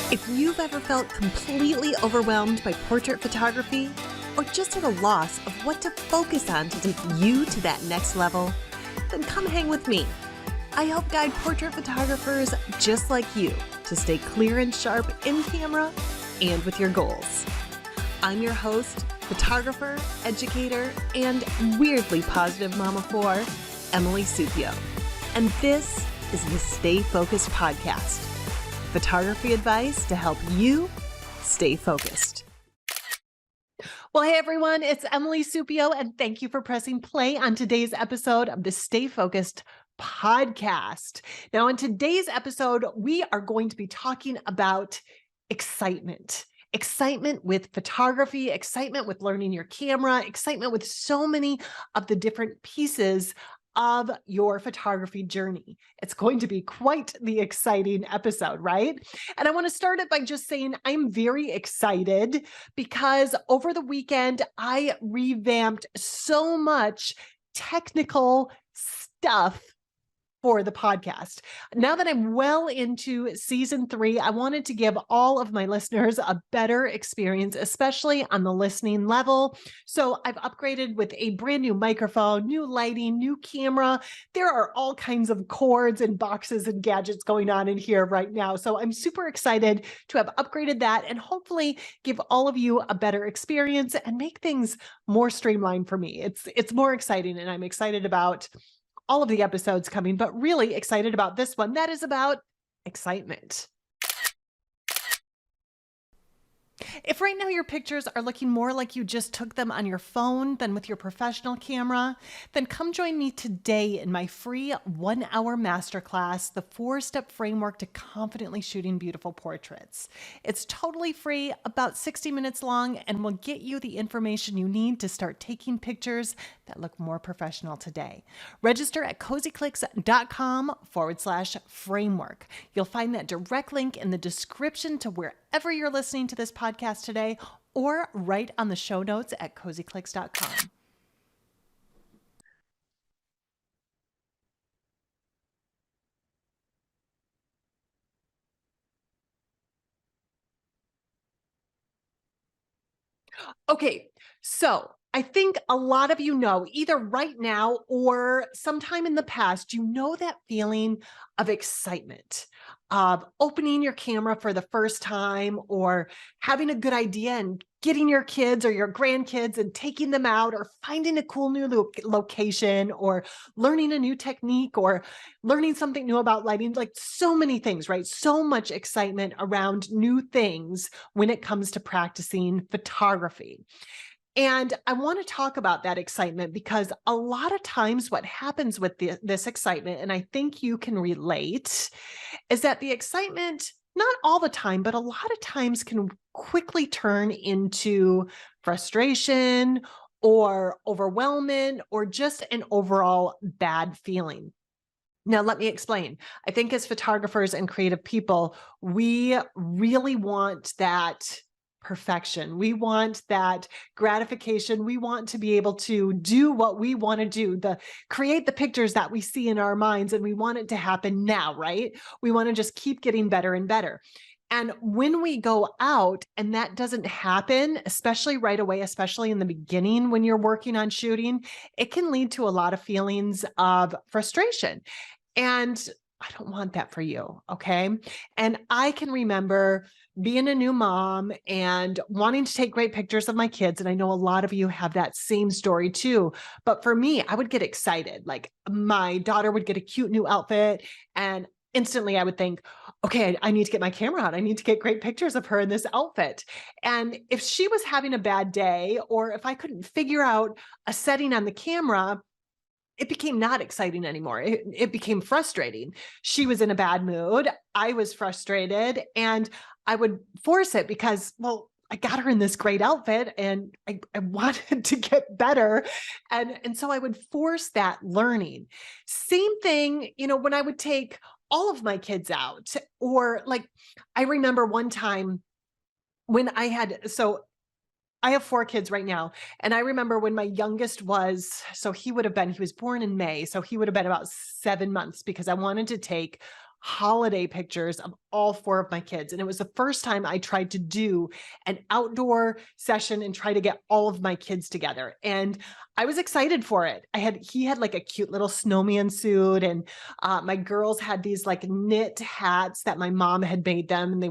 If you've ever felt completely overwhelmed by portrait photography, or just at a loss of what to focus on to take you to that next level, then come hang with me. I help guide portrait photographers just like you to stay clear and sharp in camera and with your goals. I'm your host, photographer, educator, and weirdly positive mama of four, Emily Supiot. And this is the Stay Focused podcast. Photography advice to help you stay focused. Well, hey everyone, it's Emily Supiot, and thank you for pressing play on today's episode of the Stay Focused podcast. Now, in today's episode, we are going to be talking about excitement. Excitement with photography, excitement with learning your camera, excitement with so many of the different pieces of your photography journey. It's going to be quite the exciting episode, right? And I want to start it by just saying I'm very excited because over the weekend, I revamped so much technical stuff for the podcast. Now that I'm well into season 3, I wanted to give all of my listeners a better experience, especially on the listening level. So I've upgraded with a brand new microphone, new lighting, new camera. There are all kinds of cords and boxes and gadgets going on in here right now. So I'm super excited to have upgraded that and hopefully give all of you a better experience and make things more streamlined for me. It's more exciting, and I'm excited about all of the episodes coming, but really excited about this one that is about excitement. If right now your pictures are looking more like you just took them on your phone than with your professional camera, then come join me today in my free 1-hour masterclass, The 4-Step Framework to Confidently Shooting Beautiful Portraits. It's totally free, about 60 minutes long, and will get you the information you need to start taking pictures that look more professional today. Register at cozyclicks.com/framework. You'll find that direct link in the description to wherever you're listening to this podcast today, or right on the show notes at cozyclicks.com. Okay, so I think a lot of you know, either right now or sometime in the past, you know that feeling of excitement, of opening your camera for the first time, or having a good idea and getting your kids or your grandkids and taking them out, or finding a cool new location, or learning a new technique, or learning something new about lighting, like so many things, right? So much excitement around new things when it comes to practicing photography. And I want to talk about that excitement because a lot of times what happens with this excitement, and I think you can relate, is that the excitement, not all the time, but a lot of times can quickly turn into frustration or overwhelmment or just an overall bad feeling. Now, let me explain. I think as photographers and creative people, we really want that perfection. We want that gratification. We want to be able to do what we want to do, create the pictures that we see in our minds, and we want it to happen now, right? We want to just keep getting better and better. And when we go out and that doesn't happen, especially right away, especially in the beginning when you're working on shooting, it can lead to a lot of feelings of frustration. And I don't want that for you, okay? And I can remember being a new mom and wanting to take great pictures of my kids. And I know a lot of you have that same story too. But for me, I would get excited. Like my daughter would get a cute new outfit, and instantly I would think, okay, I need to get my camera out. I need to get great pictures of her in this outfit. And if she was having a bad day, or if I couldn't figure out a setting on the camera, it became not exciting anymore. It became frustrating. She was in a bad mood. I was frustrated, and I would force it because, well, I got her in this great outfit and I wanted to get better. And so I would force that learning. Same thing, when I would take all of my kids out, or like, I remember one time when I have 4 kids right now. And I remember when my youngest was, he was born in May. So he would have been about 7 months, because I wanted to take holiday pictures of all 4 of my kids. And it was the first time I tried to do an outdoor session and try to get all of my kids together. And I was excited for it. He had like a cute little snowman suit, and my girls had these like knit hats that my mom had made them. And they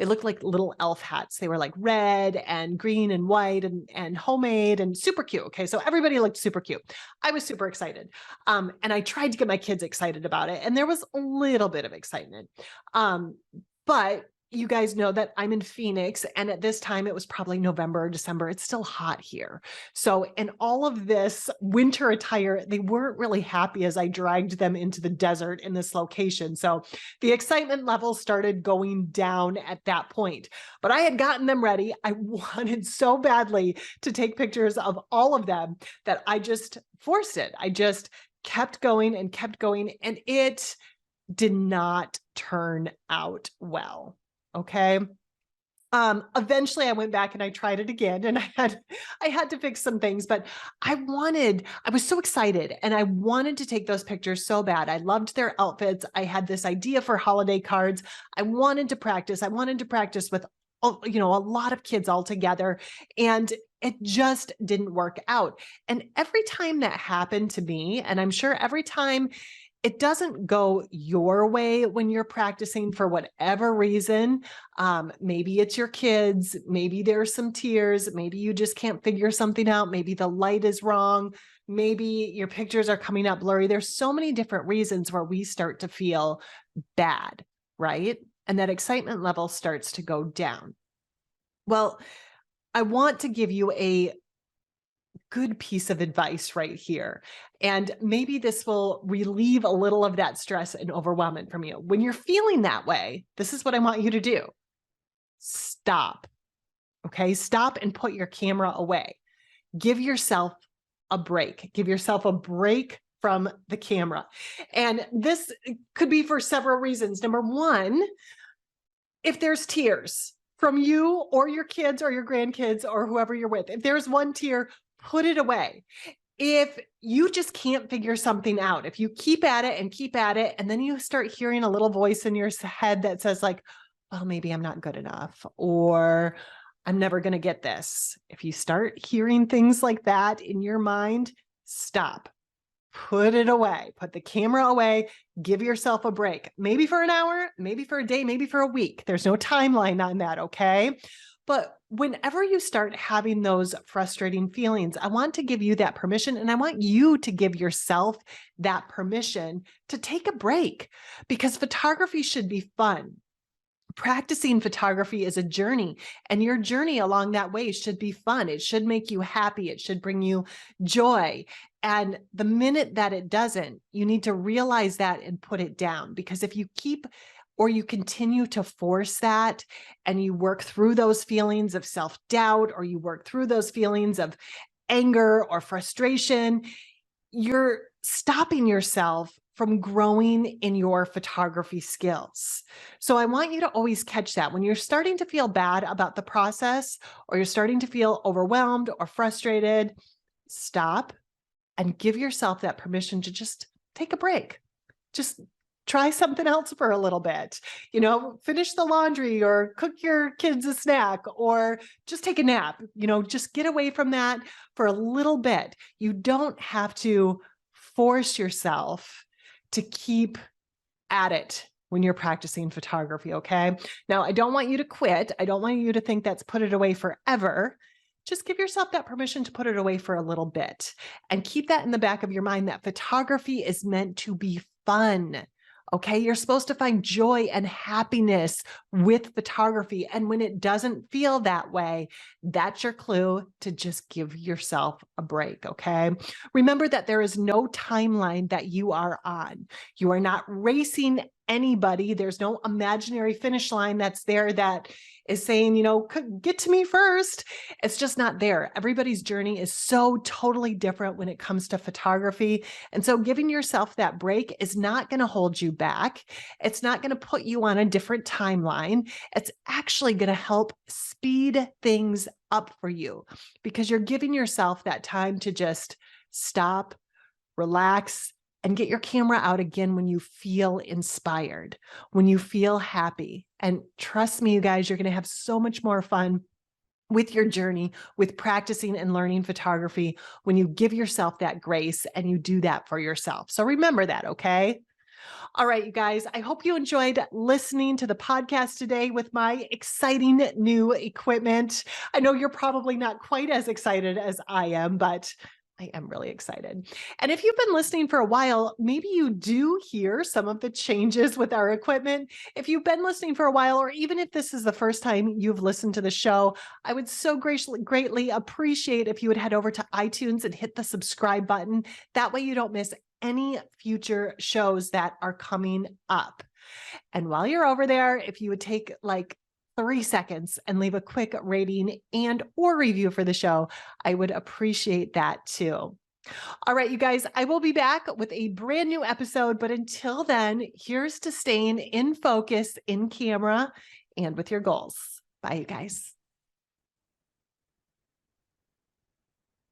looked like little elf hats. They were like red and green and white and homemade and super cute. Okay. So everybody looked super cute. I was super excited. And I tried to get my kids excited about it. And there was a little bit of excitement. But you guys know that I'm in Phoenix, and at this time it was probably November or December. It's still hot here. So in all of this winter attire, they weren't really happy as I dragged them into the desert in this location. So the excitement level started going down at that point, but I had gotten them ready. I wanted so badly to take pictures of all of them that I just forced it. I just kept going, and it did not turn out well. Okay. Eventually I went back and I tried it again, and I had to fix some things, but I was so excited and I wanted to take those pictures so bad. I loved their outfits. I had this idea for holiday cards. I wanted to practice with, a lot of kids all together, and it just didn't work out. And every time that happened to me, and I'm sure every time it doesn't go your way when you're practicing for whatever reason. Maybe it's your kids, maybe there's some tears, maybe you just can't figure something out, maybe the light is wrong, maybe your pictures are coming up blurry. There's so many different reasons where we start to feel bad, right? And that excitement level starts to go down. Well, I want to give you a good piece of advice right here. And maybe this will relieve a little of that stress and overwhelmment from you. When you're feeling that way, this is what I want you to do. Stop. Okay. Stop and put your camera away. Give yourself a break. Give yourself a break from the camera. And this could be for several reasons. Number one, if there's tears from you or your kids or your grandkids or whoever you're with, if there's one tear, put it away. If you just can't figure something out, if you keep at it, and then you start hearing a little voice in your head that says like, well, maybe I'm not good enough, or I'm never going to get this. If you start hearing things like that in your mind, stop, put it away, put the camera away, give yourself a break, maybe for an hour, maybe for a day, maybe for a week. There's no timeline on that. Okay. But whenever you start having those frustrating feelings, I want to give you that permission, and I want you to give yourself that permission to take a break, because photography should be fun. Practicing photography is a journey, and your journey along that way should be fun. It should make you happy. It should bring you joy. And the minute that it doesn't, you need to realize that and put it down, because if you you continue to force that, and you work through those feelings of self-doubt, or you work through those feelings of anger or frustration, you're stopping yourself from growing in your photography skills. So I want you to always catch that. When you're starting to feel bad about the process, or you're starting to feel overwhelmed or frustrated, stop and give yourself that permission to just take a break. Just try something else for a little bit, finish the laundry, or cook your kids a snack, or just take a nap, just get away from that for a little bit. You don't have to force yourself to keep at it when you're practicing photography. Okay. Now, I don't want you to quit. I don't want you to think that's put it away forever. Just give yourself that permission to put it away for a little bit, and keep that in the back of your mind that photography is meant to be fun. Okay, you're supposed to find joy and happiness with photography. And when it doesn't feel that way, that's your clue to just give yourself a break. Okay, remember that there is no timeline that you are on. You are not racing anybody. There's no imaginary finish line that's there that is saying, get to me first. It's just not there. Everybody's journey is so totally different when it comes to photography. And so giving yourself that break is not going to hold you back. It's not going to put you on a different timeline. It's actually going to help speed things up for you, because you're giving yourself that time to just stop, relax, and get your camera out again when you feel inspired, when you feel happy. And trust me, you guys, you're going to have so much more fun with your journey, with practicing and learning photography when you give yourself that grace and you do that for yourself. So remember that, okay? All right, you guys, I hope you enjoyed listening to the podcast today with my exciting new equipment. I know you're probably not quite as excited as I am, but I am really excited. And if you've been listening for a while, maybe you do hear some of the changes with our equipment. If you've been listening for a while, or even if this is the first time you've listened to the show, I would so greatly appreciate if you would head over to iTunes and hit the subscribe button. That way you don't miss any future shows that are coming up. And while you're over there, if you would take like 3 seconds and leave a quick rating and or review for the show, I would appreciate that too. All right, you guys, I will be back with a brand new episode, but until then, here's to staying in focus, in camera, and with your goals. Bye, you guys.